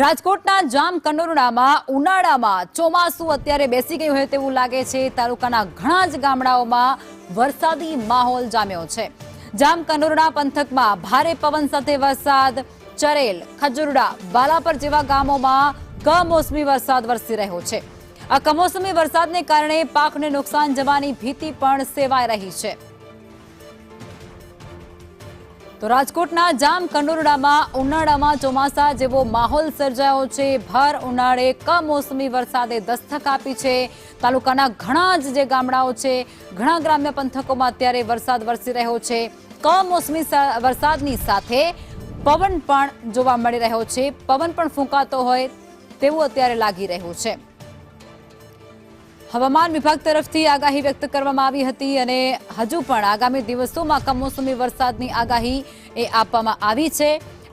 રાજકોટના જામકંડોરણામાં ઉનાળામાં ચોમાસું અત્યારે બેસી ગયું હોય તેવું લાગે છે। તાલુકાના ઘણા જ ગામડાઓમાં વરસાદી માહોલ જામ્યો છે। જામકંડોરણા પંથકમાં ભારે પવન સાથે વરસાદ, ચરેલ, ખજુરડા, બાલાપર જેવા ગામોમાં કમોસમી વરસાદ વરસી રહ્યો છે। આ કમોસમી વરસાદને કારણે પાકને નુકસાન જવાની ભીતિ પણ સેવાઈ રહી છે। તો રાજકોટના જામકંડોરણામાં ઉનાળામાં ચોમાસા જેવો માહોલ સર્જાયો છે। ભર ઉનાળે કમોસમી વરસાદે દસ્તક આપી છે। તાલુકાના ઘણા જ જે ગામડાઓ છે, ઘણા ગ્રામ્ય પંથકોમાં અત્યારે વરસાદ વરસી રહ્યો છે। કમોસમી વરસાદની સાથે પવન પણ જોવા મળી રહ્યો છે। પવન પણ ફૂંકાતો હોય તેવું અત્યારે લાગી રહ્યું છે। હવામાન વિભાગ તરફથી આગાહી વ્યક્ત કરવામાં આવી હતી અને હજુ પણ આગામી દિવસોમાં કમોસમી વરસાદની આગાહી આપવામાં આવી છે।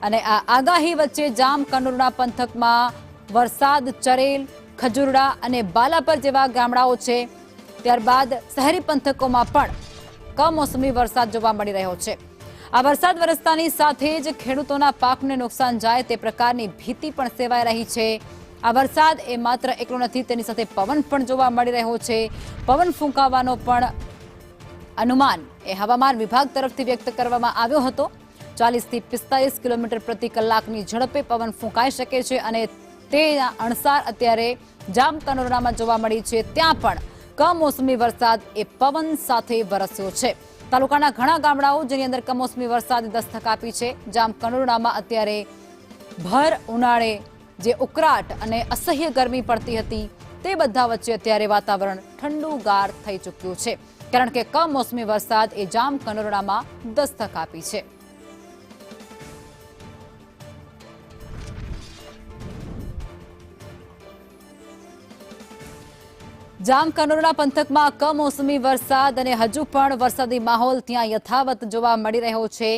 અને આ આગાહી વચ્ચે જામકંડોરણા પંથકમાં વરસાદ, ચરેલ, ખજુરડા અને બાલાપર જેવા ગામડાઓ છે। ત્યારબાદ શહેરી પંથકોમાં પણ કમોસમી વરસાદ જોવા મળી રહ્યો છે। આ વરસાદ વરસતાની સાથે જ ખેડૂતોના પાકને નુકસાન જાય તે પ્રકારની ભીતિ પણ સેવાઈ રહી છે। આ વરસાદ એ માત્ર એકલો નથી, તેની સાથે પવન પણ જોવા મળી રહ્યો છે। પવન ફૂંકાવાનો પણ અનુમાન એ હવામાન વિભાગ તરફથી વ્યક્ત કરવામાં આવ્યો હતો। 40 થી 45 કિલોમીટર પ્રતિ કલાકની ઝડપે પવન ફૂંકાઈ શકે છે અને તેના અણસાર અત્યારે જામકંડોરણામાં જોવા મળી છે। ત્યાં પણ કમોસમી વરસાદ એ પવન સાથે વરસ્યો છે। તાલુકાના ઘણા ગામડાઓ જેની અંદર કમોસમી વરસાદે દસ્તક આપી છે। જામકંડોરણામાં અત્યારે ભર ઉનાળે જે ઉકળાટ અને અસહ્ય ગરમી પડતી હતી તે બધા વચ્ચે અત્યારે વાતાવરણ ઠંડુગાર થઈ ચૂક્યું છે, કારણ કે કમોસમી વરસાદ એ જામકંડોરણામાં દસ્તક આપી છે। જામકંડોરણા પંથકમાં કમોસમી વરસાદ અને હજુ પણ વરસાદી માહોલ ત્યાં યથાવત જોવા મળી રહ્યો છે।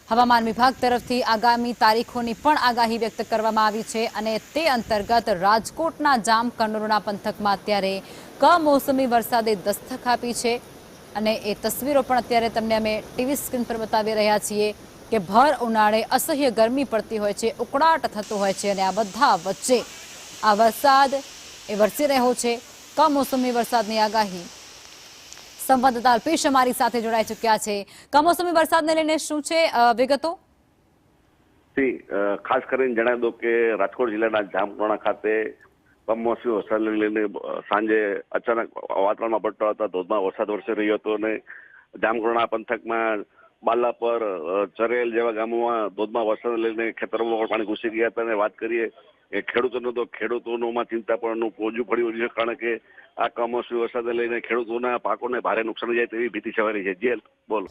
હવામાન વિભાગ તરફથી આગામી તારીખોની પણ આગાહી વ્યક્ત કરવામાં આવી છે અને તે અંતર્ગત રાજકોટના જામકંડોરણા પંથકમાં અત્યારે કમોસમી વરસાદે દસ્તક આપી છે અને એ તસવીરો પણ અત્યારે તમને અમે ટીવી સ્ક્રીન પર બતાવી રહ્યા છીએ કે ભર ઉનાળે અસહ્ય ગરમી પડતી હોય છે, ઉકળાટ થતો હોય છે અને આ બધા વચ્ચે આ વરસાદ એ વરસી રહ્યો છે। કમોસમી વરસાદની આગાહી સંવાદદાતા અલ્પેશ અમારી સાથે જોડાઈ ચૂક્યા છે। કમોસમી વરસાદને લઈને શું છે વિગતો? ખાસ કરીને જણાવી દો કે રાજકોટ જિલ્લાના જામકંડોરણા ખાતે કમોસમી વરસાદને લઈને સાંજે અચાનક વાતાવરણમાં પલટો આવતા ધોધમાર વરસાદ વરસી રહ્યો હતો અને જામકંડોરણા પંથકમાં બાલાપર, ચરેલ જેવા ગામોમાં ધોધમાર વરસાદને લઈને ખેતરોમાં પણ પાણી ઘૂસી ગયા હતા। અને વાત કરીએ એ ખેડૂતોમાં ચિંતા પણ પોજું પડ્યું છે, કારણ કે આ કમોસમી વરસાદને લઈને ખેડૂતોના પાકોને ભારે નુકસાન જાય તેવી ભીતિ છવાઈ રહી છે। જેલ બોલો।